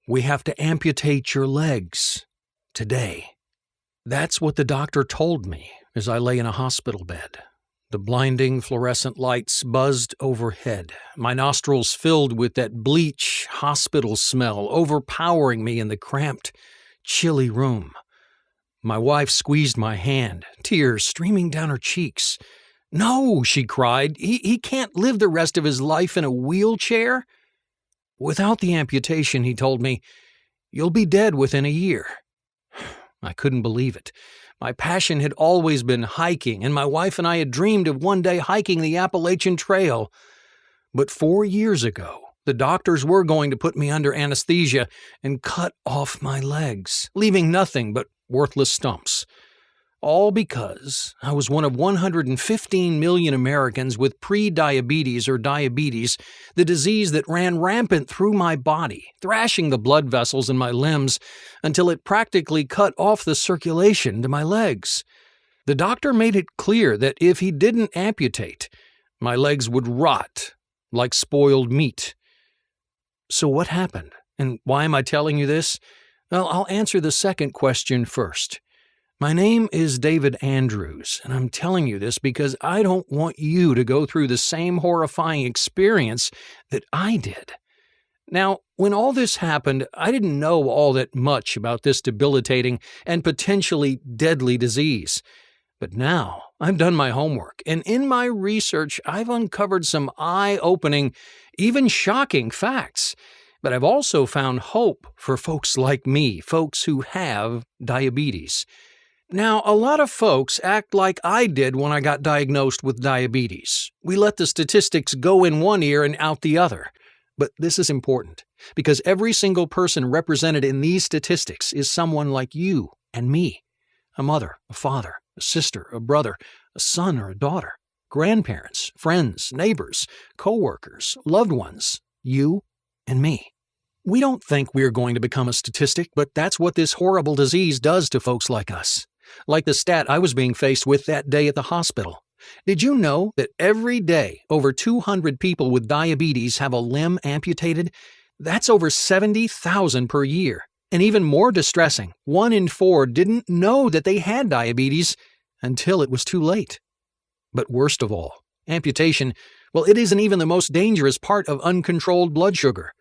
We have to amputate your legs today. That's what the doctor told me as I lay in a hospital bed. The blinding fluorescent lights buzzed overhead, my nostrils filled with that bleach hospital smell overpowering me in the cramped, chilly room. My wife squeezed my hand, tears streaming down her cheeks. "No," she cried, he can't live the rest of his life in a wheelchair." "Without the amputation," he told me, "you'll be dead within a year." I couldn't believe it. My passion had always been hiking, and my wife and I had dreamed of one day hiking the Appalachian Trail. But 4 years ago, the doctors were going to put me under anesthesia and cut off my legs, leaving nothing but worthless stumps. All because I was one of 115 million Americans with pre-diabetes or diabetes, the disease that ran rampant through my body, thrashing the blood vessels in my limbs until it practically cut off the circulation to my legs. The doctor made it clear that if he didn't amputate, my legs would rot like spoiled meat. So what happened? And why am I telling you this? Well, I'll answer the second question first. My name is David Andrews, and I'm telling you this because I don't want you to go through the same horrifying experience that I did. Now, when all this happened, I didn't know all that much about this debilitating and potentially deadly disease. But now, I've done my homework, and in my research, I've uncovered some eye-opening, even shocking facts. But I've also found hope for folks like me, folks who have diabetes. Now, a lot of folks act like I did when I got diagnosed with diabetes. We let the statistics go in one ear and out the other. But this is important, because every single person represented in these statistics is someone like you and me. A mother, a father, a sister, a brother, a son or a daughter, grandparents, friends, neighbors, co-workers, loved ones, you and me. We don't think we're going to become a statistic, but that's what this horrible disease does to folks like us. Like the stat I was being faced with that day at the hospital. Did you know that every day over 200 people with diabetes have a limb amputated? That's over 70,000 per year. And even more distressing, 1 in 4 didn't know that they had diabetes until it was too late. But worst of all, amputation, well, it isn't even the most dangerous part of uncontrolled blood sugar.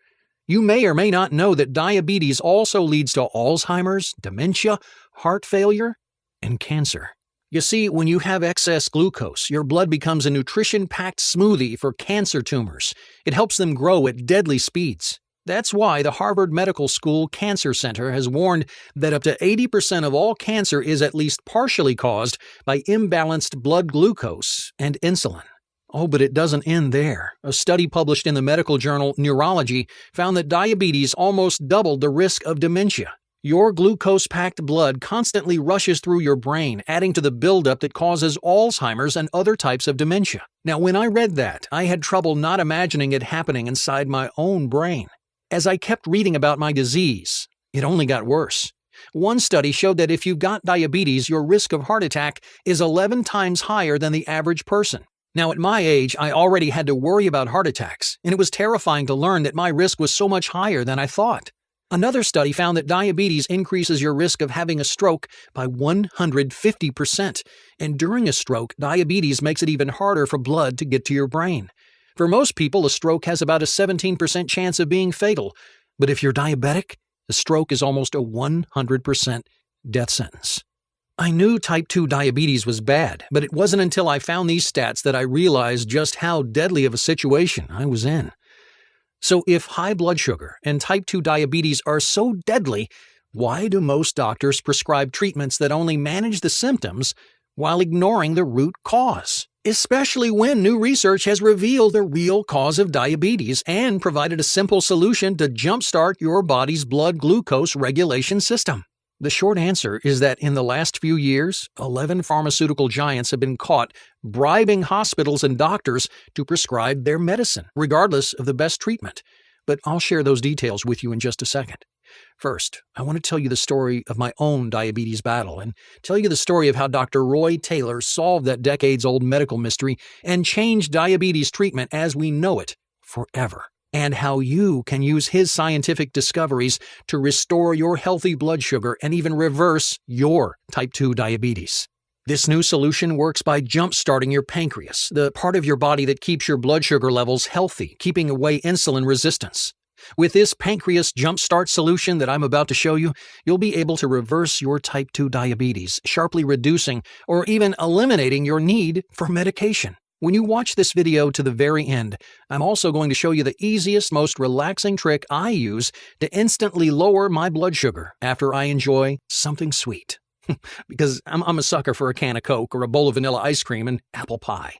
You may or may not know that diabetes also leads to Alzheimer's, dementia, heart failure, and cancer. You see, when you have excess glucose, your blood becomes a nutrition-packed smoothie for cancer tumors. It helps them grow at deadly speeds. That's why the Harvard Medical School Cancer Center has warned that up to 80% of all cancer is at least partially caused by imbalanced blood glucose and insulin. Oh, but it doesn't end there. A study published in the medical journal Neurology found that diabetes almost doubled the risk of dementia. Your glucose-packed blood constantly rushes through your brain, adding to the buildup that causes Alzheimer's and other types of dementia. Now, when I read that, I had trouble not imagining it happening inside my own brain. As I kept reading about my disease, it only got worse. One study showed that if you've got diabetes, your risk of heart attack is 11 times higher than the average person. Now, at my age, I already had to worry about heart attacks, and it was terrifying to learn that my risk was so much higher than I thought. Another study found that diabetes increases your risk of having a stroke by 150%, and during a stroke, diabetes makes it even harder for blood to get to your brain. For most people, a stroke has about a 17% chance of being fatal, but if you're diabetic, a stroke is almost a 100% death sentence. I knew type 2 diabetes was bad, but it wasn't until I found these stats that I realized just how deadly of a situation I was in. So if high blood sugar and type 2 diabetes are so deadly, why do most doctors prescribe treatments that only manage the symptoms while ignoring the root cause? Especially when new research has revealed the real cause of diabetes and provided a simple solution to jumpstart your body's blood glucose regulation system. The short answer is that in the last few years, 11 pharmaceutical giants have been caught bribing hospitals and doctors to prescribe their medicine, regardless of the best treatment. But I'll share those details with you in just a second. First, I want to tell you the story of my own diabetes battle and tell you the story of how Dr. Roy Taylor solved that decades-old medical mystery and changed diabetes treatment as we know it forever. and how you can use his scientific discoveries to restore your healthy blood sugar and even reverse your type 2 diabetes. This new solution works by jump-starting your pancreas, the part of your body that keeps your blood sugar levels healthy, keeping away insulin resistance. With this pancreas jump-start solution that I'm about to show you, you'll be able to reverse your type 2 diabetes, sharply reducing or even eliminating your need for medication. When you watch this video to the very end, I'm also going to show you the easiest, most relaxing trick I use to instantly lower my blood sugar after I enjoy something sweet. Because I'm a sucker for a can of Coke or a bowl of vanilla ice cream and apple pie.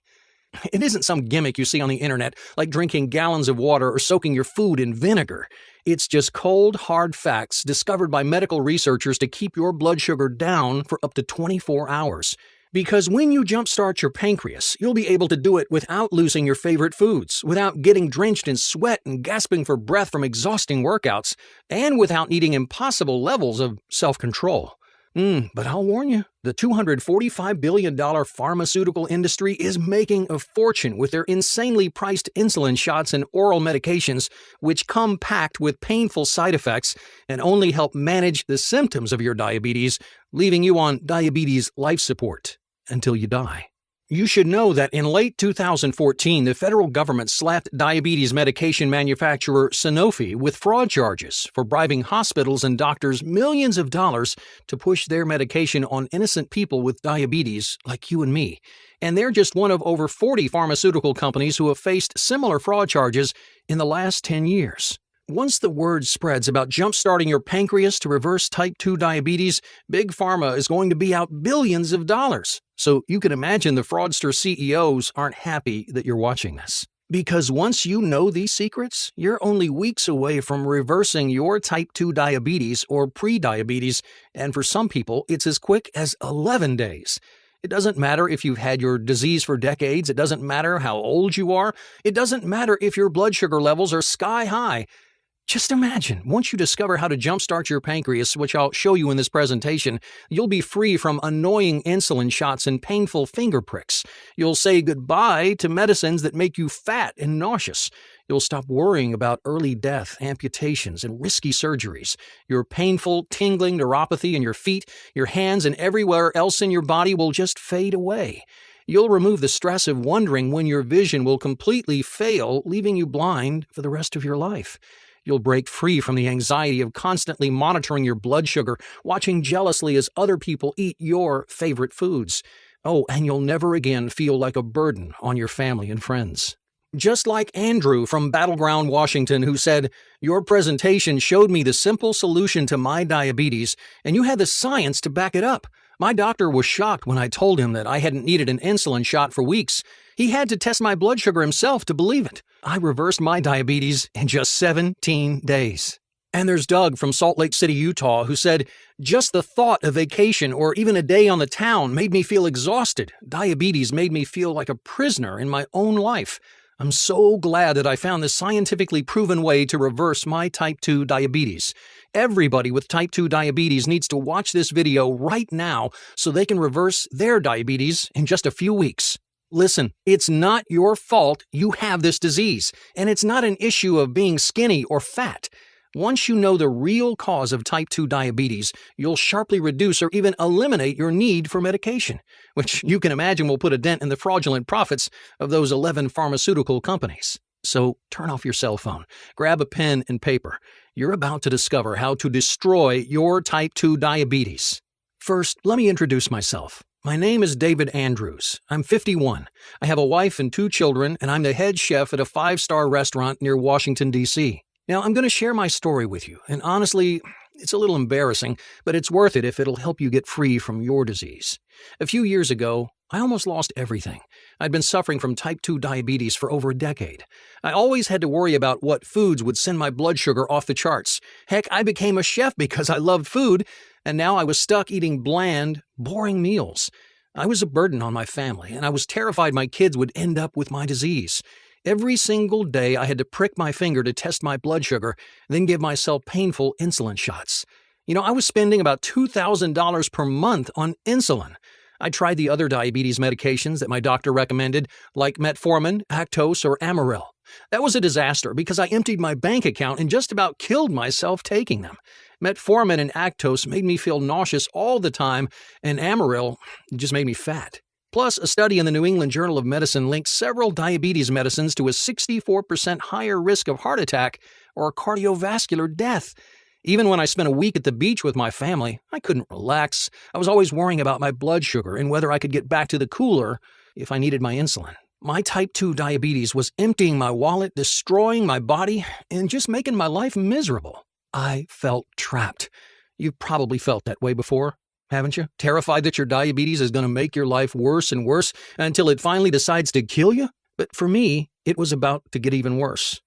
It isn't some gimmick you see on the internet, like drinking gallons of water or soaking your food in vinegar. It's just cold, hard facts discovered by medical researchers to keep your blood sugar down for up to 24 hours. Because when you jumpstart your pancreas, you'll be able to do it without losing your favorite foods, without getting drenched in sweat and gasping for breath from exhausting workouts, and without needing impossible levels of self-control. But I'll warn you, the $245 billion pharmaceutical industry is making a fortune with their insanely priced insulin shots and oral medications, which come packed with painful side effects and only help manage the symptoms of your diabetes, leaving you on diabetes life support until you die. You should know that in late 2014, the federal government slapped diabetes medication manufacturer Sanofi with fraud charges for bribing hospitals and doctors millions of dollars to push their medication on innocent people with diabetes like you and me. And they're just one of over 40 pharmaceutical companies who have faced similar fraud charges in the last 10 years. Once the word spreads about jump-starting your pancreas to reverse type 2 diabetes, Big Pharma is going to be out billions of dollars. So you can imagine the fraudster CEOs aren't happy that you're watching this. Because once you know these secrets, you're only weeks away from reversing your type 2 diabetes or pre-diabetes, and for some people, it's as quick as 11 days. It doesn't matter if you've had your disease for decades. It doesn't matter how old you are. It doesn't matter if your blood sugar levels are sky high. Just imagine, once you discover how to jumpstart your pancreas, which I'll show you in this presentation, you'll be free from annoying insulin shots and painful finger pricks. You'll say goodbye to medicines that make you fat and nauseous. You'll stop worrying about early death, amputations, and risky surgeries. Your painful, tingling neuropathy in your feet, your hands, and everywhere else in your body will just fade away. You'll remove the stress of wondering when your vision will completely fail, leaving you blind for the rest of your life. You'll break free from the anxiety of constantly monitoring your blood sugar, watching jealously as other people eat your favorite foods. Oh, and you'll never again feel like a burden on your family and friends. Just like Andrew from Battleground, Washington, who said, "Your presentation showed me the simple solution to my diabetes, and you had the science to back it up. My doctor was shocked when I told him that I hadn't needed an insulin shot for weeks. He had to test my blood sugar himself to believe it. I reversed my diabetes in just 17 days. And there's Doug from Salt Lake City, Utah, who said, "Just the thought of vacation or even a day on the town made me feel exhausted. Diabetes made me feel like a prisoner in my own life. I'm so glad that I found this scientifically proven way to reverse my type 2 diabetes. Everybody with type 2 diabetes needs to watch this video right now so they can reverse their diabetes in just a few weeks." Listen, it's not your fault you have this disease, and it's not an issue of being skinny or fat. Once you know the real cause of type 2 diabetes, you'll sharply reduce or even eliminate your need for medication, which you can imagine will put a dent in the fraudulent profits of those 11 pharmaceutical companies. So turn off your cell phone, grab a pen and paper. You're about to discover how to destroy your type 2 diabetes. First, let me introduce myself. My name is David Andrews. I'm 51. I have a wife and 2 children, and I'm the head chef at a 5-star restaurant near Washington, D.C. Now, I'm going to share my story with you, and honestly, it's a little embarrassing, but it's worth it if it'll help you get free from your disease. A few years ago, I almost lost everything. I'd been suffering from type 2 diabetes for over a decade. I always had to worry about what foods would send my blood sugar off the charts. Heck, I became a chef because I loved food, and now I was stuck eating bland, boring meals. I was a burden on my family, and I was terrified my kids would end up with my disease. Every single day, I had to prick my finger to test my blood sugar, then give myself painful insulin shots. I was spending about $2,000 per month on insulin. I tried the other diabetes medications that my doctor recommended, like metformin, Actos, or Amaryl. That was a disaster because I emptied my bank account and just about killed myself taking them. Metformin and Actos made me feel nauseous all the time, and Amaryl just made me fat. Plus, a study in the New England Journal of Medicine linked several diabetes medicines to a 64% higher risk of heart attack or cardiovascular death. Even when I spent a week at the beach with my family, I couldn't relax. I was always worrying about my blood sugar and whether I could get back to the cooler if I needed my insulin. My type 2 diabetes was emptying my wallet, destroying my body, and just making my life miserable. I felt trapped. You've probably felt that way before, haven't you? Terrified that your diabetes is going to make your life worse and worse until it finally decides to kill you? But for me, it was about to get even worse.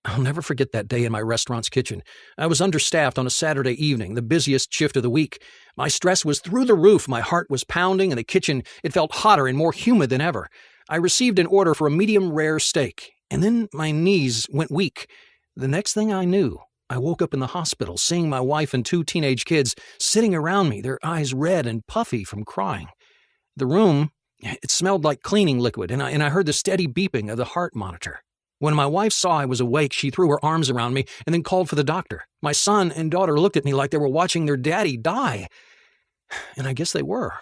I'll never forget that day in my restaurant's kitchen. I was understaffed on a Saturday evening, the busiest shift of the week. My stress was through the roof, my heart was pounding, and the kitchen, it felt hotter and more humid than ever. I received an order for a medium rare steak, and then my knees went weak. The next thing I knew, I woke up in the hospital, seeing my wife and 2 teenage kids sitting around me, their eyes red and puffy from crying. The room, it smelled like cleaning liquid, and I heard the steady beeping of the heart monitor. When my wife saw I was awake, she threw her arms around me and then called for the doctor. My son and daughter looked at me like they were watching their daddy die. And I guess they were.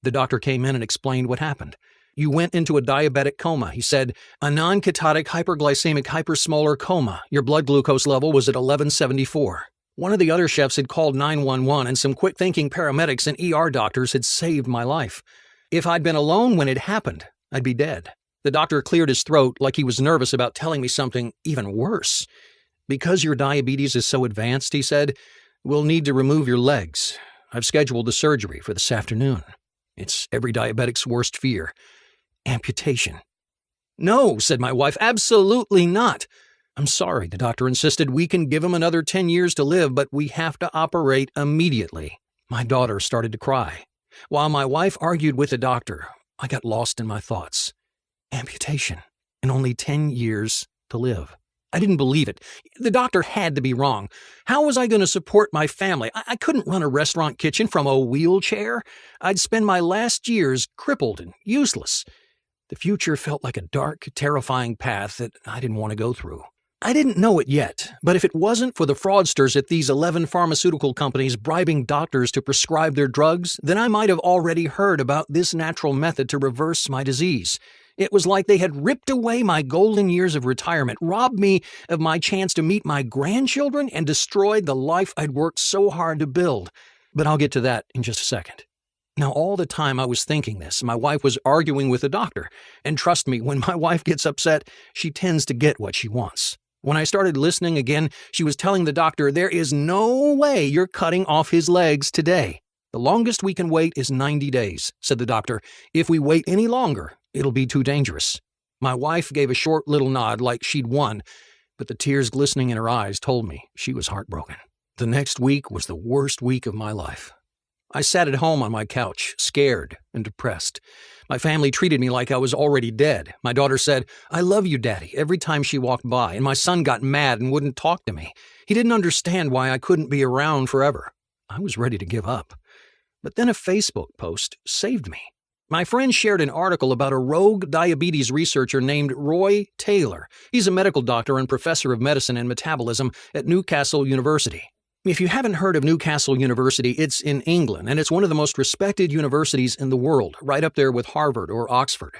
The doctor came in and explained what happened. "You went into a diabetic coma," he said. "A non-ketotic hyperglycemic hypersmolar coma. Your blood glucose level was at 1174. One of the other chefs had called 911, and some quick-thinking paramedics and ER doctors had saved my life. If I'd been alone when it happened, I'd be dead." The doctor cleared his throat like he was nervous about telling me something even worse. "Because your diabetes is so advanced," he said, "we'll need to remove your legs. I've scheduled the surgery for this afternoon. It's every diabetic's worst fear. Amputation." "No," said my wife, "absolutely not." "I'm sorry," the doctor insisted. "We can give him another 10 years to live, but we have to operate immediately." My daughter started to cry. While my wife argued with the doctor, I got lost in my thoughts. Amputation, and only 10 years to live. I didn't believe it. The doctor had to be wrong. How was I going to support my family? I couldn't run a restaurant kitchen from a wheelchair. I'd spend my last years crippled and useless. The future felt like a dark, terrifying path that I didn't want to go through. I didn't know it yet, but if it wasn't for the fraudsters at these 11 pharmaceutical companies bribing doctors to prescribe their drugs, then I might have already heard about this natural method to reverse my disease. It was like they had ripped away my golden years of retirement, robbed me of my chance to meet my grandchildren, and destroyed the life I'd worked so hard to build. But I'll get to that in just a second. Now, all the time I was thinking this, my wife was arguing with the doctor. And trust me, when my wife gets upset, she tends to get what she wants. When I started listening again, she was telling the doctor, "There is no way you're cutting off his legs today. The longest we can wait is 90 days, said the doctor. "If we wait any longer, it'll be too dangerous." My wife gave a short little nod like she'd won, but the tears glistening in her eyes told me she was heartbroken. The next week was the worst week of my life. I sat at home on my couch, scared and depressed. My family treated me like I was already dead. My daughter said, "I love you, Daddy," every time she walked by, and my son got mad and wouldn't talk to me. He didn't understand why I couldn't be around forever. I was ready to give up. But then a Facebook post saved me. My friend shared an article about a rogue diabetes researcher named Roy Taylor. He's a medical doctor and professor of medicine and metabolism at Newcastle University. If you haven't heard of Newcastle University, it's in England, and it's one of the most respected universities in the world, right up there with Harvard or Oxford.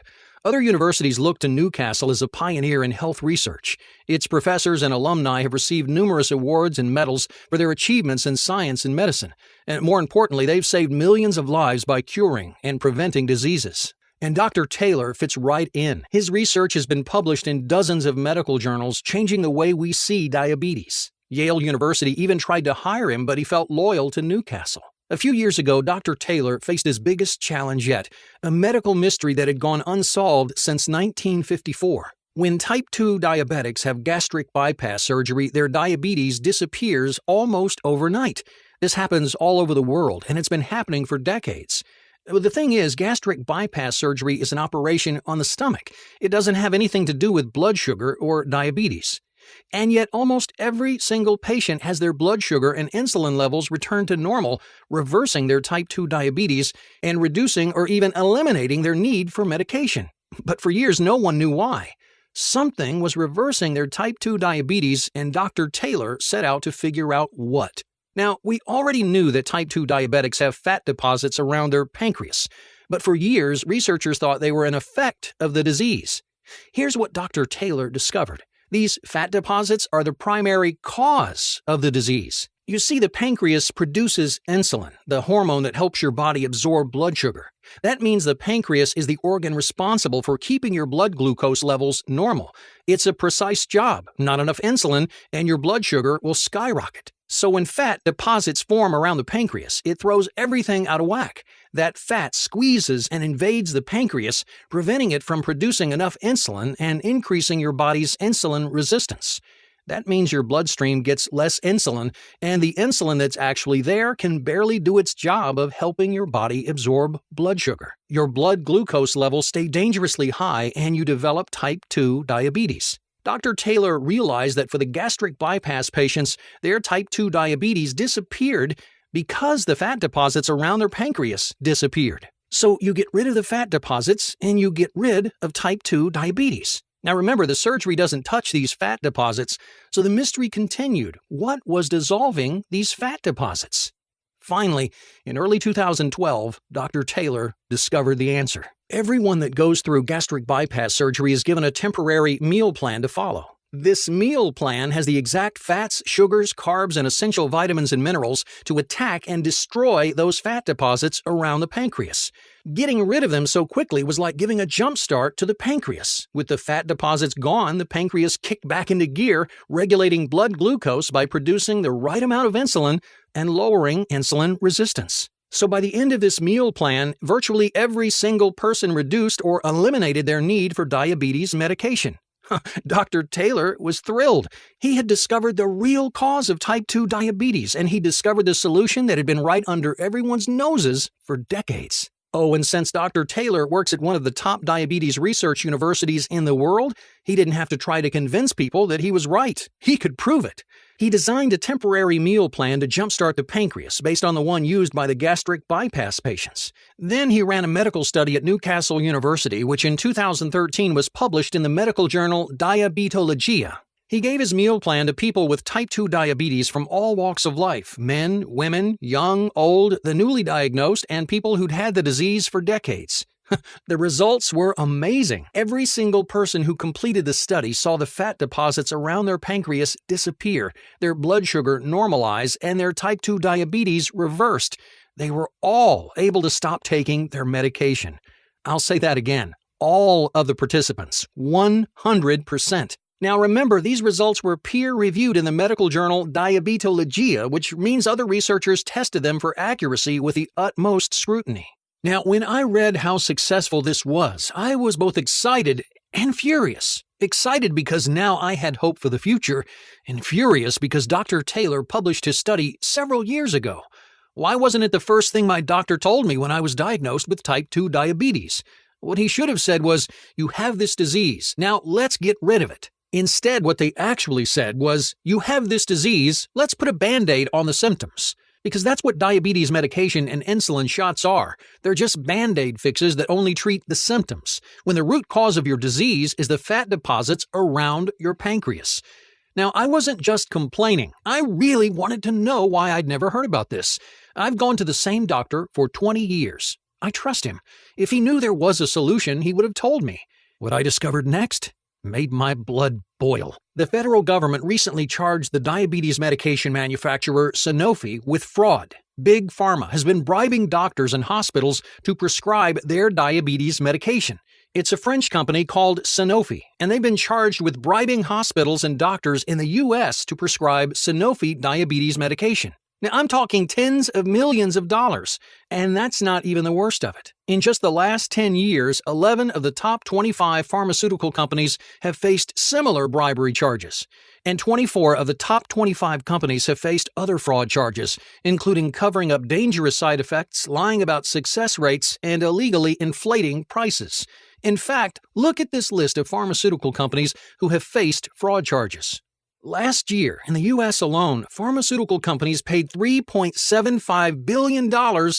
Other universities look to Newcastle as a pioneer in health research. Its professors and alumni have received numerous awards and medals for their achievements in science and medicine. And more importantly, they've saved millions of lives by curing and preventing diseases. And Dr. Taylor fits right in. His research has been published in dozens of medical journals, changing the way we see diabetes. Yale University even tried to hire him, but he felt loyal to Newcastle. A few years ago, Dr. Taylor faced his biggest challenge yet, a medical mystery that had gone unsolved since 1954. When type 2 diabetics have gastric bypass surgery, their diabetes disappears almost overnight. This happens all over the world, and it's been happening for decades. The thing is, gastric bypass surgery is an operation on the stomach. It doesn't have anything to do with blood sugar or diabetes. And yet almost every single patient has their blood sugar and insulin levels return to normal, reversing their type 2 diabetes and reducing or even eliminating their need for medication. But for years, no one knew why. Something was reversing their type 2 diabetes, and Dr. Taylor set out to figure out what. Now, we already knew that type 2 diabetics have fat deposits around their pancreas, but for years, researchers thought they were an effect of the disease. Here's what Dr. Taylor discovered. These fat deposits are the primary cause of the disease. You see, the pancreas produces insulin, the hormone that helps your body absorb blood sugar. That means the pancreas is the organ responsible for keeping your blood glucose levels normal. It's a precise job. Not enough insulin, and your blood sugar will skyrocket. So when fat deposits form around the pancreas, it throws everything out of whack. That fat squeezes and invades the pancreas, preventing it from producing enough insulin and increasing your body's insulin resistance. That means your bloodstream gets less insulin, and the insulin that's actually there can barely do its job of helping your body absorb blood sugar. Your blood glucose levels stay dangerously high, and you develop type 2 diabetes. Dr. Taylor realized that for the gastric bypass patients, their type 2 diabetes disappeared because the fat deposits around their pancreas disappeared. So you get rid of the fat deposits, and you get rid of type 2 diabetes. Now remember, the surgery doesn't touch these fat deposits, so the mystery continued. What was dissolving these fat deposits? Finally, in early 2012, Dr. Taylor discovered the answer. Everyone that goes through gastric bypass surgery is given a temporary meal plan to follow. This meal plan has the exact fats, sugars, carbs, and essential vitamins and minerals to attack and destroy those fat deposits around the pancreas. Getting rid of them so quickly was like giving a jump start to the pancreas. With the fat deposits gone, the pancreas kicked back into gear, regulating blood glucose by producing the right amount of insulin and lowering insulin resistance. So by the end of this meal plan, virtually every single person reduced or eliminated their need for diabetes medication. Dr. Taylor was thrilled. He had discovered the real cause of type 2 diabetes, and he discovered the solution that had been right under everyone's noses for decades. Oh, and since Dr. Taylor works at one of the top diabetes research universities in the world, he didn't have to try to convince people that he was right. He could prove it. He designed a temporary meal plan to jumpstart the pancreas based on the one used by the gastric bypass patients. Then he ran a medical study at Newcastle University, which in 2013 was published in the medical journal Diabetologia. He gave his meal plan to people with type 2 diabetes from all walks of life: men, women, young, old, the newly diagnosed, and people who'd had the disease for decades. The results were amazing. Every single person who completed the study saw the fat deposits around their pancreas disappear, their blood sugar normalize, and their type 2 diabetes reversed. They were all able to stop taking their medication. I'll say that again. All of the participants, 100%. Now remember, these results were peer-reviewed in the medical journal Diabetologia, which means other researchers tested them for accuracy with the utmost scrutiny. Now, when I read how successful this was, I was both excited and furious. Excited because now I had hope for the future, and furious because Dr. Taylor published his study several years ago. Why wasn't it the first thing my doctor told me when I was diagnosed with type 2 diabetes? What he should have said was, "You have this disease, now let's get rid of it." Instead, what they actually said was, "You have this disease, let's put a Band-Aid on the symptoms." Because that's what diabetes medication and insulin shots are. They're just Band-Aid fixes that only treat the symptoms, when the root cause of your disease is the fat deposits around your pancreas. Now, I wasn't just complaining. I really wanted to know why I'd never heard about this. I've gone to the same doctor for 20 years. I trust him. If he knew there was a solution, he would have told me. What I discovered next made my blood boil. The federal government recently charged the diabetes medication manufacturer Sanofi with fraud. Big Pharma has been bribing doctors and hospitals to prescribe their diabetes medication. It's a French company called Sanofi, and they've been charged with bribing hospitals and doctors in the U.S. to prescribe Sanofi diabetes medication. Now, I'm talking tens of millions of dollars, and that's not even the worst of it. In just the last 10 years, 11 of the top 25 pharmaceutical companies have faced similar bribery charges, and 24 of the top 25 companies have faced other fraud charges, including covering up dangerous side effects, lying about success rates, and illegally inflating prices. In fact, look at this list of pharmaceutical companies who have faced fraud charges. Last year, in the U.S. alone, pharmaceutical companies paid $3.75 billion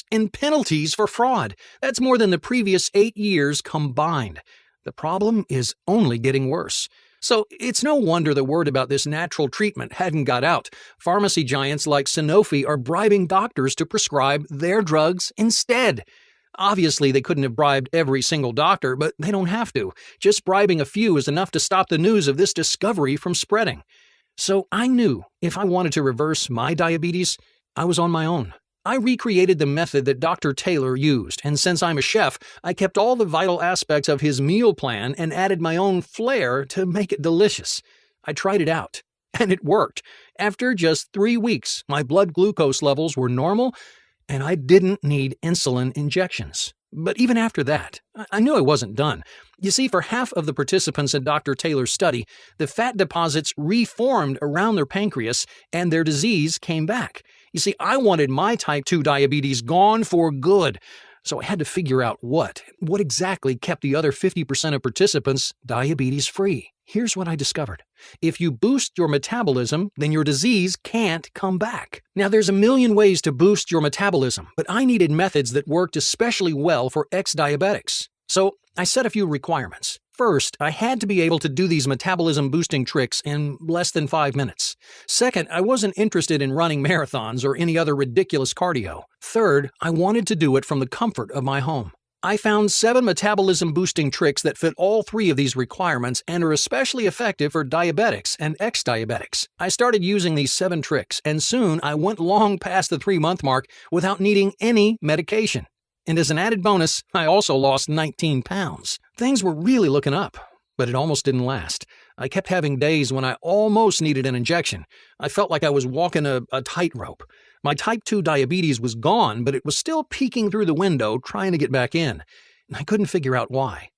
in penalties for fraud. That's more than the previous 8 years combined. The problem is only getting worse. So it's no wonder the word about this natural treatment hadn't got out. Pharmacy giants like Sanofi are bribing doctors to prescribe their drugs instead. Obviously, they couldn't have bribed every single doctor, but they don't have to. Just bribing a few is enough to stop the news of this discovery from spreading. So I knew if I wanted to reverse my diabetes, I was on my own. I recreated the method that Dr. Taylor used, and since I'm a chef, I kept all the vital aspects of his meal plan and added my own flair to make it delicious. I tried it out, and it worked. After just 3 weeks, my blood glucose levels were normal, and I didn't need insulin injections. But even after that, I knew I wasn't done. You see, for half of the participants in Dr. Taylor's study, the fat deposits reformed around their pancreas and their disease came back. You see, I wanted my type 2 diabetes gone for good. So I had to figure out what exactly kept the other 50% of participants diabetes-free. Here's what I discovered. If you boost your metabolism, then your disease can't come back. Now, there's a million ways to boost your metabolism, but I needed methods that worked especially well for ex-diabetics. So I set a few requirements. First, I had to be able to do these metabolism-boosting tricks in less than 5 minutes. Second, I wasn't interested in running marathons or any other ridiculous cardio. Third, I wanted to do it from the comfort of my home. I found 7 metabolism-boosting tricks that fit all 3 of these requirements and are especially effective for diabetics and ex-diabetics. I started using these 7 tricks, and soon I went long past the 3-month mark without needing any medication. And as an added bonus, I also lost 19 pounds. Things were really looking up, but it almost didn't last. I kept having days when I almost needed an injection. I felt like I was walking a tightrope. My type 2 diabetes was gone, but it was still peeking through the window trying to get back in. And I couldn't figure out why.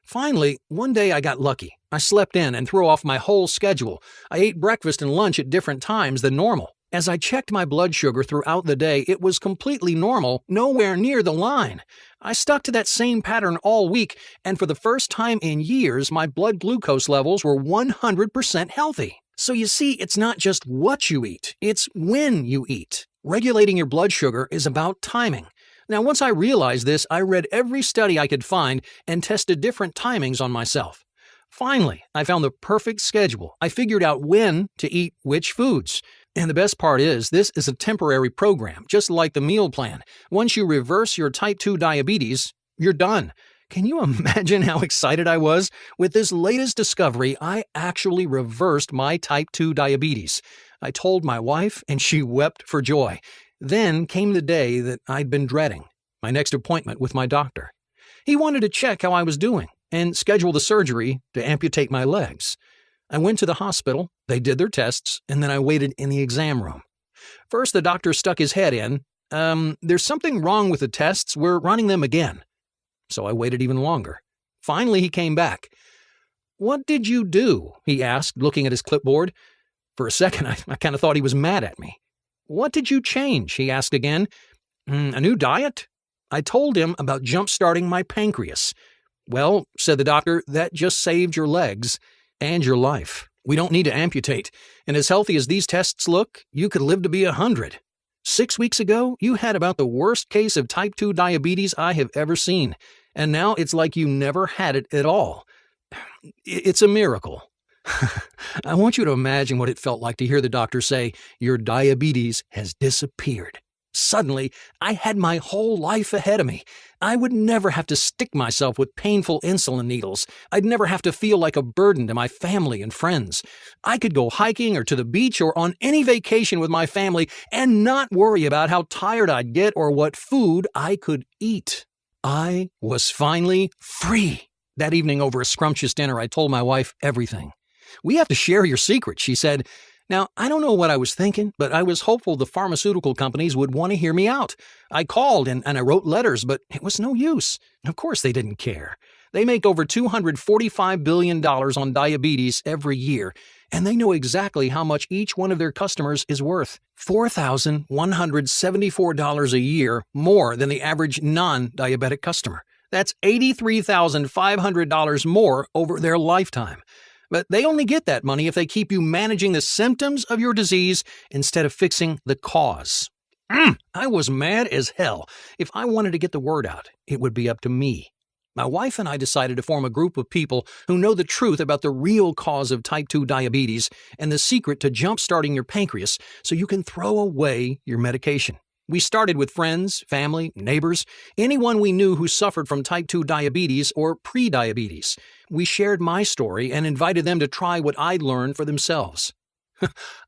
Finally, one day I got lucky. I slept in and threw off my whole schedule. I ate breakfast and lunch at different times than normal. As I checked my blood sugar throughout the day, it was completely normal, nowhere near the line. I stuck to that same pattern all week, and for the first time in years, my blood glucose levels were 100% healthy. So you see, it's not just what you eat, it's when you eat. Regulating your blood sugar is about timing. Now, once I realized this, I read every study I could find and tested different timings on myself. Finally, I found the perfect schedule. I figured out when to eat which foods. And the best part is, this is a temporary program, just like the meal plan. Once you reverse your type 2 diabetes, you're done. Can you imagine how excited I was? With this latest discovery, I actually reversed my type 2 diabetes. I told my wife, and she wept for joy. Then came the day that I'd been dreading, my next appointment with my doctor. He wanted to check how I was doing and schedule the surgery to amputate my legs. I went to the hospital, they did their tests, and then I waited in the exam room. First, the doctor stuck his head in. There's something wrong with the tests, we're running them again. So I waited even longer. Finally, he came back. What did you do? He asked, looking at his clipboard. For a second, I kind of thought he was mad at me. What did you change? He asked again. A new diet? I told him about jump-starting my pancreas. Well, said the doctor, that just saved your legs and your life. We don't need to amputate. And as healthy as these tests look, you could live to be 100. 6 weeks ago, you had about the worst case of type 2 diabetes I have ever seen. And now it's like you never had it at all. It's a miracle. I want you to imagine what it felt like to hear the doctor say, your diabetes has disappeared. Suddenly, I had my whole life ahead of me. I would never have to stick myself with painful insulin needles. I'd never have to feel like a burden to my family and friends. I could go hiking or to the beach or on any vacation with my family and not worry about how tired I'd get or what food I could eat. I was finally free. That evening over a scrumptious dinner, I told my wife everything. We have to share your secret, she said. Now, I don't know what I was thinking, but I was hopeful the pharmaceutical companies would want to hear me out. I called and I wrote letters, but it was no use. Of course they didn't care. They make over $245 billion on diabetes every year, and they know exactly how much each one of their customers is worth. $4,174 a year more than the average non-diabetic customer. That's $83,500 more over their lifetime. But they only get that money if they keep you managing the symptoms of your disease instead of fixing the cause. I was mad as hell. If I wanted to get the word out, it would be up to me. My wife and I decided to form a group of people who know the truth about the real cause of type 2 diabetes and the secret to jump-starting your pancreas so you can throw away your medication. We started with friends, family, neighbors, anyone we knew who suffered from type 2 diabetes or pre-diabetes. We shared my story and invited them to try what I'd learned for themselves.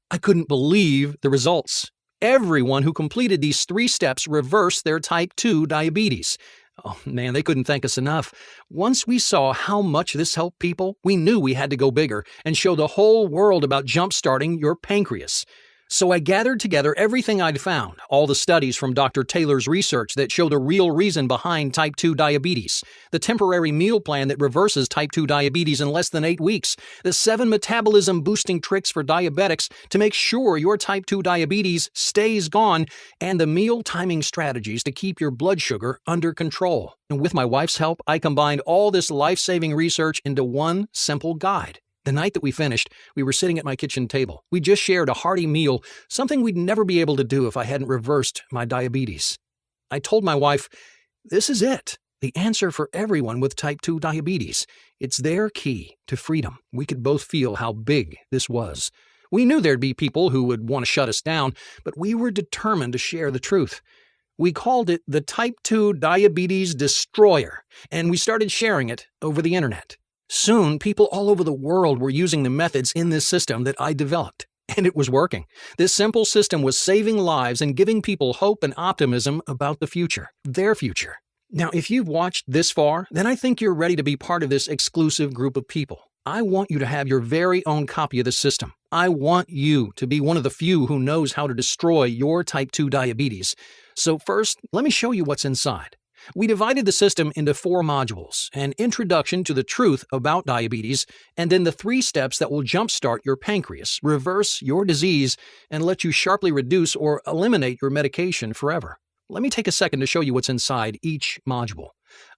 I couldn't believe the results. Everyone who completed these 3 steps reversed their type 2 diabetes. Oh man, they couldn't thank us enough. Once we saw how much this helped people, we knew we had to go bigger and show the whole world about jump-starting your pancreas. So I gathered together everything I'd found, all the studies from Dr. Taylor's research that show the real reason behind type 2 diabetes, the temporary meal plan that reverses type 2 diabetes in less than 8 weeks, the 7 metabolism-boosting tricks for diabetics to make sure your type 2 diabetes stays gone, and the meal timing strategies to keep your blood sugar under control. And with my wife's help, I combined all this life-saving research into one simple guide. The night that we finished, we were sitting at my kitchen table. We just shared a hearty meal, something we'd never be able to do if I hadn't reversed my diabetes. I told my wife, this is it, the answer for everyone with type 2 diabetes. It's their key to freedom. We could both feel how big this was. We knew there'd be people who would want to shut us down, but we were determined to share the truth. We called it the Type 2 Diabetes Destroyer, and we started sharing it over the internet. Soon, people all over the world were using the methods in this system that I developed, and it was working. This simple system was saving lives and giving people hope and optimism about the future, their future. Now, if you've watched this far, then I think you're ready to be part of this exclusive group of people. I want you to have your very own copy of the system. I want you to be one of the few who knows how to destroy your type 2 diabetes. So first, let me show you what's inside. We divided the system into 4 modules, an introduction to the truth about diabetes, and then the 3 steps that will jumpstart your pancreas, reverse your disease, and let you sharply reduce or eliminate your medication forever. Let me take a second to show you what's inside each module.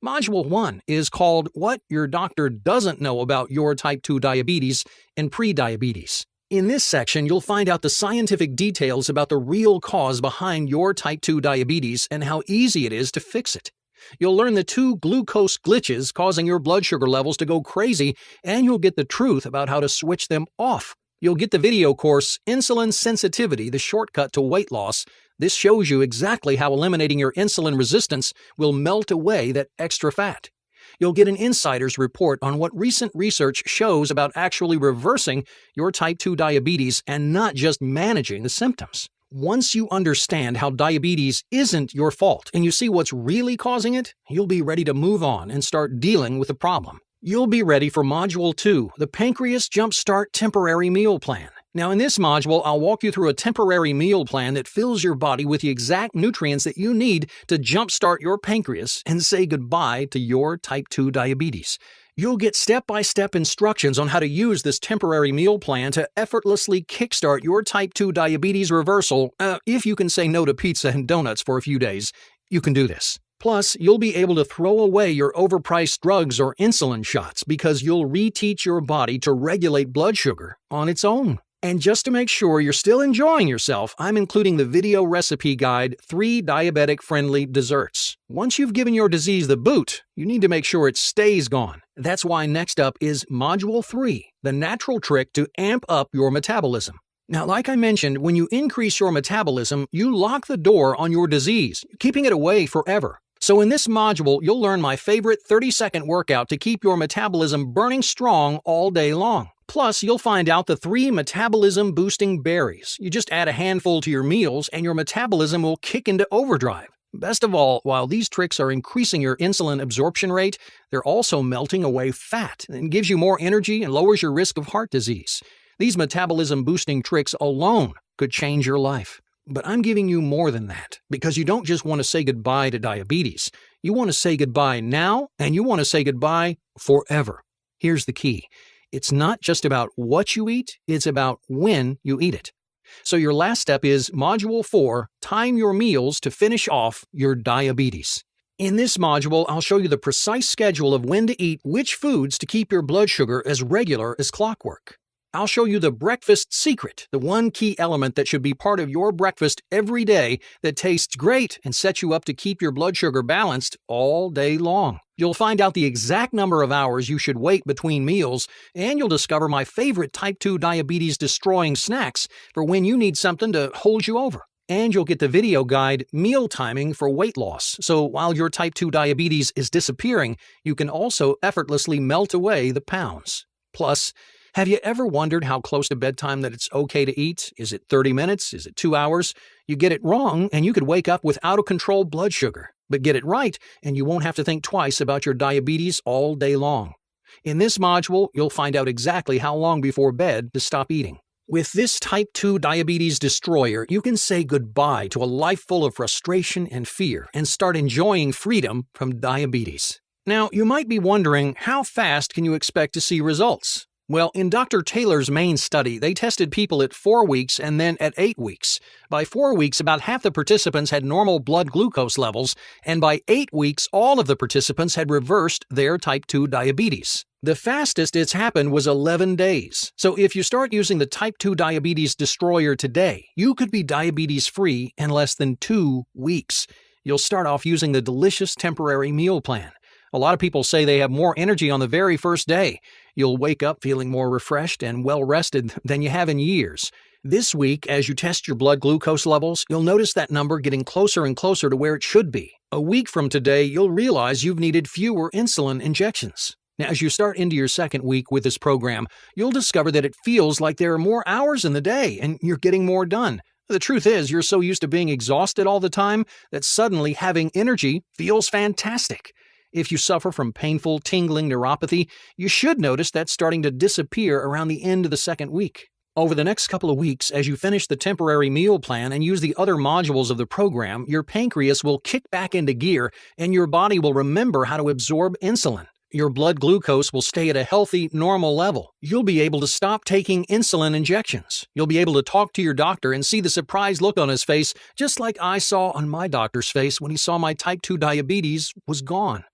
Module 1 is called What Your Doctor Doesn't Know About Your Type 2 Diabetes and Pre-Diabetes. In this section, you'll find out the scientific details about the real cause behind your type 2 diabetes and how easy it is to fix it. You'll learn the 2 glucose glitches causing your blood sugar levels to go crazy, and you'll get the truth about how to switch them off. You'll get the video course, Insulin Sensitivity, the shortcut to weight loss. This shows you exactly how eliminating your insulin resistance will melt away that extra fat. You'll get an insider's report on what recent research shows about actually reversing your type 2 diabetes and not just managing the symptoms. Once you understand how diabetes isn't your fault and you see what's really causing it, you'll be ready to move on and start dealing with the problem. You'll be ready for Module 2, the Pancreas Jumpstart Temporary Meal Plan. Now, in this module, I'll walk you through a temporary meal plan that fills your body with the exact nutrients that you need to jumpstart your pancreas and say goodbye to your type 2 diabetes. You'll get step-by-step instructions on how to use this temporary meal plan to effortlessly kickstart your type 2 diabetes reversal. If you can say no to pizza and donuts for a few days, you can do this. Plus, you'll be able to throw away your overpriced drugs or insulin shots because you'll reteach your body to regulate blood sugar on its own. And just to make sure you're still enjoying yourself, I'm including the video recipe guide, 3 diabetic-friendly desserts. Once you've given your disease the boot, you need to make sure it stays gone. That's why next up is Module 3, the natural trick to amp up your metabolism. Now, like I mentioned, when you increase your metabolism, you lock the door on your disease, keeping it away forever. So in this module, you'll learn my favorite 30-second workout to keep your metabolism burning strong all day long. Plus, you'll find out the 3 metabolism-boosting berries. You just add a handful to your meals and your metabolism will kick into overdrive. Best of all, while these tricks are increasing your insulin absorption rate, they're also melting away fat and gives you more energy and lowers your risk of heart disease. These metabolism-boosting tricks alone could change your life. But I'm giving you more than that, because you don't just want to say goodbye to diabetes. You want to say goodbye now, and you want to say goodbye forever. Here's the key. It's not just about what you eat, it's about when you eat it. So your last step is Module 4, time your meals to finish off your diabetes. In this module, I'll show you the precise schedule of when to eat which foods to keep your blood sugar as regular as clockwork. I'll show you the breakfast secret, the one key element that should be part of your breakfast every day that tastes great and sets you up to keep your blood sugar balanced all day long. You'll find out the exact number of hours you should wait between meals, and you'll discover my favorite type 2 diabetes destroying snacks for when you need something to hold you over. And you'll get the video guide Meal Timing for Weight Loss, so while your type 2 diabetes is disappearing, you can also effortlessly melt away the pounds. Plus, have you ever wondered how close to bedtime that it's okay to eat? Is it 30 minutes? Is it 2 hours? You get it wrong, and you could wake up with out-of-control blood sugar. But get it right, and you won't have to think twice about your diabetes all day long. In this module, you'll find out exactly how long before bed to stop eating. With this type 2 diabetes destroyer, you can say goodbye to a life full of frustration and fear and start enjoying freedom from diabetes. Now, you might be wondering, how fast can you expect to see results? Well, in Dr. Taylor's main study, they tested people at 4 weeks and then at 8 weeks. By 4 weeks, about half the participants had normal blood glucose levels, and by 8 weeks, all of the participants had reversed their type 2 diabetes. The fastest it's happened was 11 days. So if you start using the type 2 diabetes destroyer today, you could be diabetes-free in less than 2 weeks. You'll start off using the delicious temporary meal plan. A lot of people say they have more energy on the very first day. You'll wake up feeling more refreshed and well-rested than you have in years. This week, as you test your blood glucose levels, you'll notice that number getting closer and closer to where it should be. A week from today, you'll realize you've needed fewer insulin injections. Now, as you start into your second week with this program, you'll discover that it feels like there are more hours in the day and you're getting more done. The truth is, you're so used to being exhausted all the time that suddenly having energy feels fantastic. If you suffer from painful, tingling neuropathy, you should notice that's starting to disappear around the end of the second week. Over the next couple of weeks, as you finish the temporary meal plan and use the other modules of the program, your pancreas will kick back into gear and your body will remember how to absorb insulin. Your blood glucose will stay at a healthy, normal level. You'll be able to stop taking insulin injections. You'll be able to talk to your doctor and see the surprised look on his face, just like I saw on my doctor's face when he saw my type 2 diabetes was gone.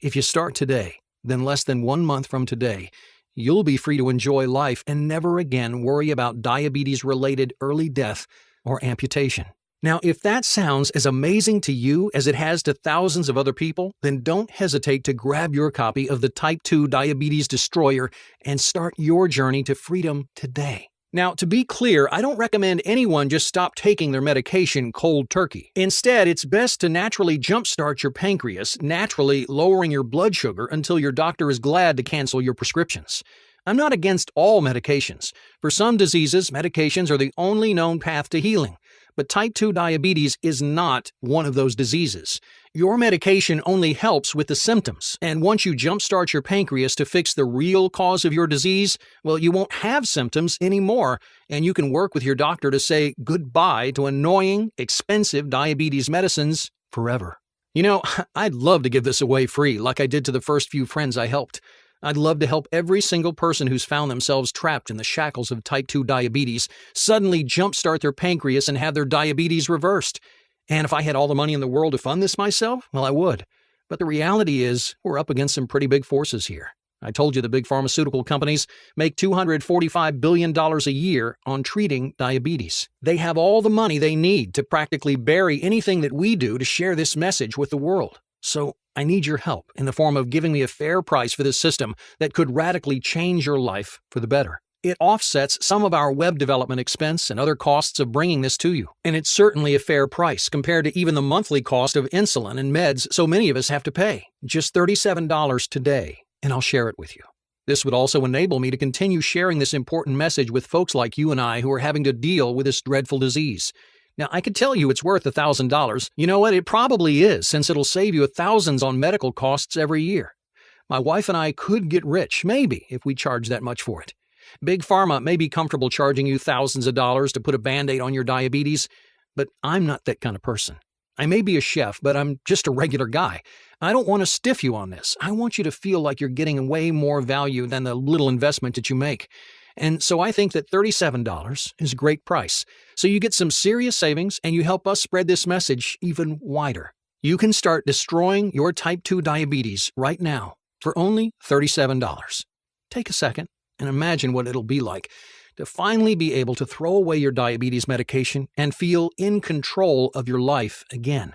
If you start today, then less than 1 month from today, you'll be free to enjoy life and never again worry about diabetes-related early death or amputation. Now, if that sounds as amazing to you as it has to thousands of other people, then don't hesitate to grab your copy of the Type 2 Diabetes Destroyer and start your journey to freedom today. Now, to be clear, I don't recommend anyone just stop taking their medication cold turkey. Instead, it's best to naturally jumpstart your pancreas, naturally lowering your blood sugar until your doctor is glad to cancel your prescriptions. I'm not against all medications. For some diseases, medications are the only known path to healing. But type 2 diabetes is not one of those diseases. Your medication only helps with the symptoms, and once you jumpstart your pancreas to fix the real cause of your disease, well, you won't have symptoms anymore, and you can work with your doctor to say goodbye to annoying, expensive diabetes medicines forever. You know, I'd love to give this away free, like I did to the first few friends I helped. I'd love to help every single person who's found themselves trapped in the shackles of type 2 diabetes suddenly jumpstart their pancreas and have their diabetes reversed. And if I had all the money in the world to fund this myself, well, I would. But the reality is, we're up against some pretty big forces here. I told you the big pharmaceutical companies make $245 billion a year on treating diabetes. They have all the money they need to practically bury anything that we do to share this message with the world. So I need your help in the form of giving me a fair price for this system that could radically change your life for the better. It offsets some of our web development expense and other costs of bringing this to you. And it's certainly a fair price compared to even the monthly cost of insulin and meds so many of us have to pay. Just $37 today, and I'll share it with you. This would also enable me to continue sharing this important message with folks like you and I who are having to deal with this dreadful disease. Now, I could tell you it's worth $1,000. You know what? It probably is, since it'll save you thousands on medical costs every year. My wife and I could get rich, maybe, if we charge that much for it. Big Pharma may be comfortable charging you thousands of dollars to put a Band-Aid on your diabetes, but I'm not that kind of person. I may be a chef, but I'm just a regular guy. I don't want to stiff you on this. I want you to feel like you're getting way more value than the little investment that you make. And so I think that $37 is a great price. So you get some serious savings and you help us spread this message even wider. You can start destroying your type 2 diabetes right now for only $37. Take a second and imagine what it'll be like to finally be able to throw away your diabetes medication and feel in control of your life again.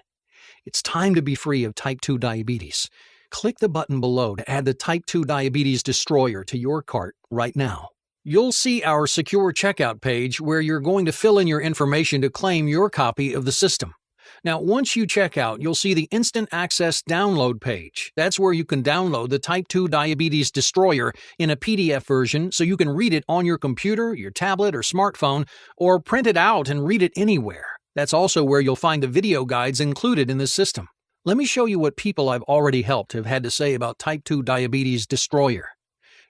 It's time to be free of type 2 diabetes. Click the button below to add the type 2 diabetes destroyer to your cart right now. You'll see our secure checkout page where you're going to fill in your information to claim your copy of the system. Now, once you check out, you'll see the Instant Access download page. That's where you can download the Type 2 Diabetes Destroyer in a PDF version so you can read it on your computer, your tablet, or smartphone, or print it out and read it anywhere. That's also where you'll find the video guides included in the system. Let me show you what people I've already helped have had to say about Type 2 Diabetes Destroyer.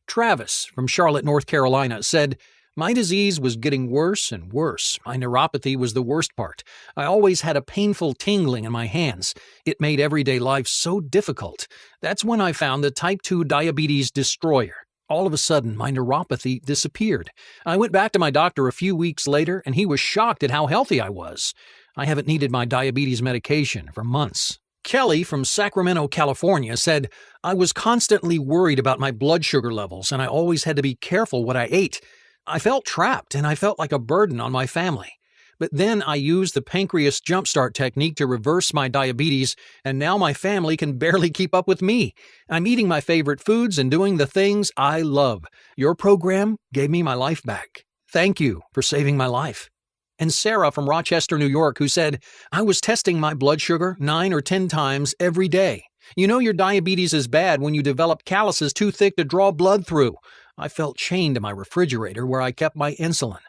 Travis from Charlotte, North Carolina said, "My disease was getting worse and worse. My neuropathy was the worst part. I always had a painful tingling in my hands. It made everyday life so difficult. That's when I found the Type 2 Diabetes Destroyer. All of a sudden, my neuropathy disappeared. I went back to my doctor a few weeks later, and he was shocked at how healthy I was. I haven't needed my diabetes medication for months." Kelly from Sacramento, California said, "I was constantly worried about my blood sugar levels, and I always had to be careful what I ate. I felt trapped, and I felt like a burden on my family. But then I used the pancreas jumpstart technique to reverse my diabetes, and now my family can barely keep up with me. I'm eating my favorite foods and doing the things I love. Your program gave me my life back. Thank you for saving my life." And Sarah from Rochester, New York, who said, "I was testing my blood sugar 9 or 10 times every day. You know your diabetes is bad when you develop calluses too thick to draw blood through. I felt chained to my refrigerator where I kept my insulin.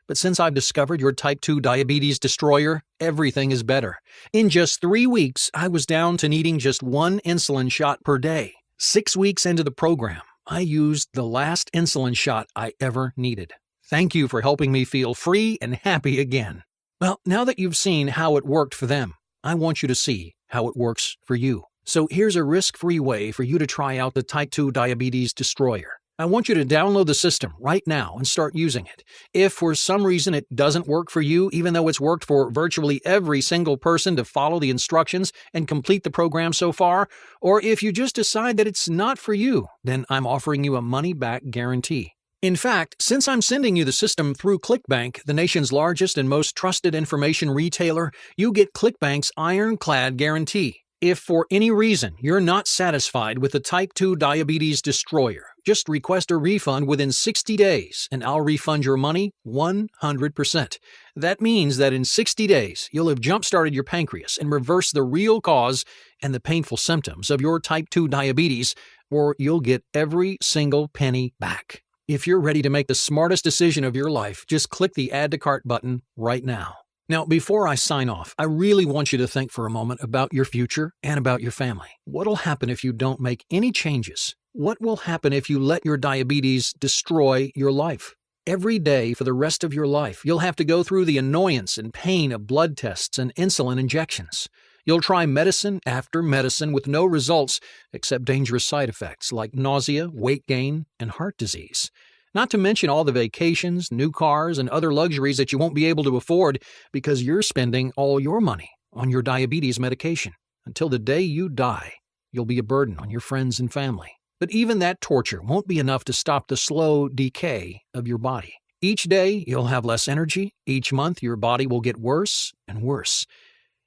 But since I've discovered your Type 2 Diabetes Destroyer, everything is better. In just 3 weeks, I was down to needing just 1 insulin shot per day. 6 weeks into the program, I used the last insulin shot I ever needed. Thank you for helping me feel free and happy again." Well, now that you've seen how it worked for them, I want you to see how it works for you. So here's a risk-free way for you to try out the Type 2 Diabetes Destroyer. I want you to download the system right now and start using it. If for some reason it doesn't work for you, even though it's worked for virtually every single person to follow the instructions and complete the program so far, or if you just decide that it's not for you, then I'm offering you a money-back guarantee. In fact, since I'm sending you the system through ClickBank, the nation's largest and most trusted information retailer, you get ClickBank's ironclad guarantee. If for any reason you're not satisfied with the Type 2 Diabetes Destroyer, just request a refund within 60 days and I'll refund your money 100%. That means that in 60 days, you'll have jump-started your pancreas and reversed the real cause and the painful symptoms of your Type 2 diabetes, or you'll get every single penny back. If you're ready to make the smartest decision of your life, just click the Add to Cart button right now. Now, before I sign off, I really want you to think for a moment about your future and about your family. What'll happen if you don't make any changes? What will happen if you let your diabetes destroy your life? Every day for the rest of your life, you'll have to go through the annoyance and pain of blood tests and insulin injections. You'll try medicine after medicine with no results except dangerous side effects like nausea, weight gain, and heart disease. Not to mention all the vacations, new cars, and other luxuries that you won't be able to afford because you're spending all your money on your diabetes medication. Until the day you die, you'll be a burden on your friends and family. But even that torture won't be enough to stop the slow decay of your body. Each day, you'll have less energy. Each month, your body will get worse and worse.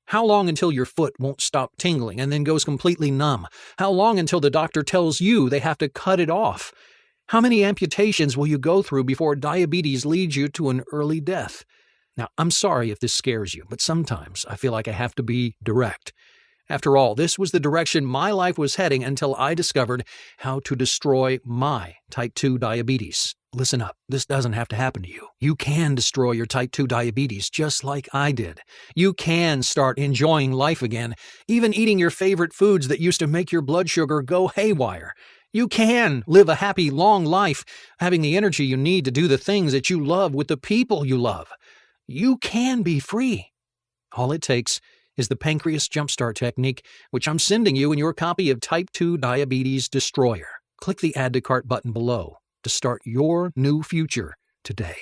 How long until your foot won't stop tingling and then goes completely numb? How long until the doctor tells you they have to cut it off? How many amputations will you go through before diabetes leads you to an early death? Now, I'm sorry if this scares you, but sometimes I feel like I have to be direct. After all, this was the direction my life was heading until I discovered how to destroy my Type 2 diabetes. Listen up, this doesn't have to happen to you. You can destroy your Type 2 diabetes just like I did. You can start enjoying life again, even eating your favorite foods that used to make your blood sugar go haywire. You can live a happy, long life, having the energy you need to do the things that you love with the people you love. You can be free. All it takes is the pancreas jumpstart technique, which I'm sending you in your copy of Type 2 Diabetes Destroyer. Click the Add to Cart button below to start your new future today.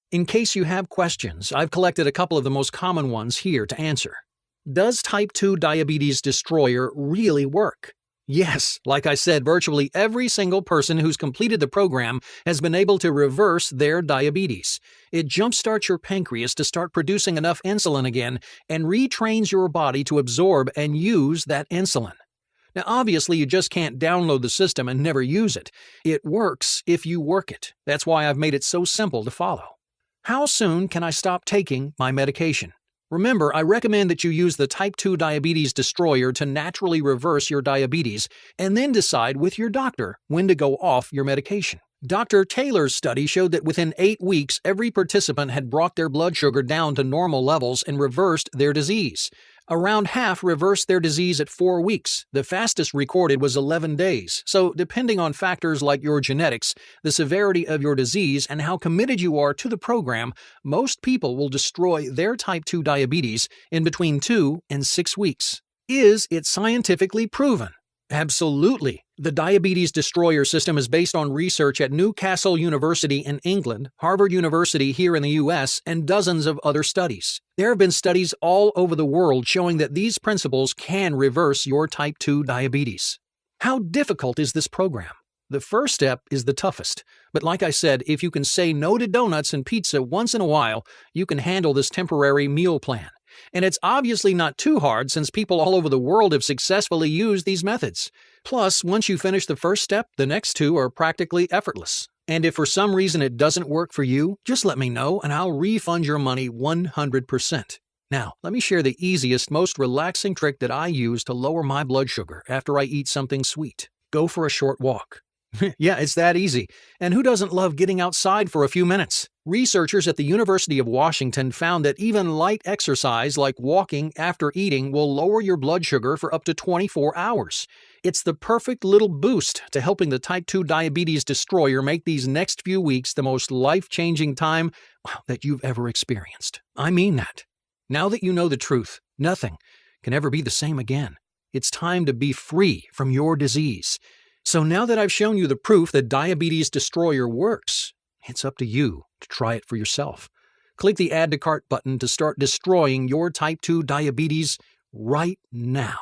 In case you have questions, I've collected a couple of the most common ones here to answer. Does type 2 diabetes destroyer really work? Yes, like I said, virtually every single person who's completed the program has been able to reverse their diabetes. It jumpstarts your pancreas to start producing enough insulin again and retrains your body to absorb and use that insulin. Now, obviously, you just can't download the system and never use it. It works if you work it. That's why I've made it so simple to follow. How soon can I stop taking my medication? Remember, I recommend that you use the type 2 diabetes destroyer to naturally reverse your diabetes and then decide with your doctor when to go off your medication. Dr. Taylor's study showed that within 8 weeks, every participant had brought their blood sugar down to normal levels and reversed their disease. Around half reversed their disease at 4 weeks. The fastest recorded was 11 days. So, depending on factors like your genetics, the severity of your disease, and how committed you are to the program, most people will destroy their type 2 diabetes in between 2 and 6 weeks. Is it scientifically proven? Absolutely. The Diabetes Destroyer system is based on research at Newcastle University in England, Harvard University here in the US, and dozens of other studies. There have been studies all over the world showing that these principles can reverse your type 2 diabetes. How difficult is this program? The first step is the toughest, but like I said, if you can say no to donuts and pizza once in a while, you can handle this temporary meal plan. And it's obviously not too hard since people all over the world have successfully used these methods. Plus, once you finish the first step, the next two are practically effortless. And if for some reason it doesn't work for you, just let me know and I'll refund your money 100%. Now, let me share the easiest, most relaxing trick that I use to lower my blood sugar after I eat something sweet. Go for a short walk. Yeah, it's that easy. And who doesn't love getting outside for a few minutes? Researchers at the University of Washington found that even light exercise like walking after eating will lower your blood sugar for up to 24 hours. It's the perfect little boost to helping the type 2 diabetes destroyer make these next few weeks the most life-changing time that you've ever experienced. I mean that. Now that you know the truth, nothing can ever be the same again. It's time to be free from your disease. So now that I've shown you the proof that Diabetes Destroyer works, it's up to you to try it for yourself. Click the Add to Cart button to start destroying your type 2 diabetes right now.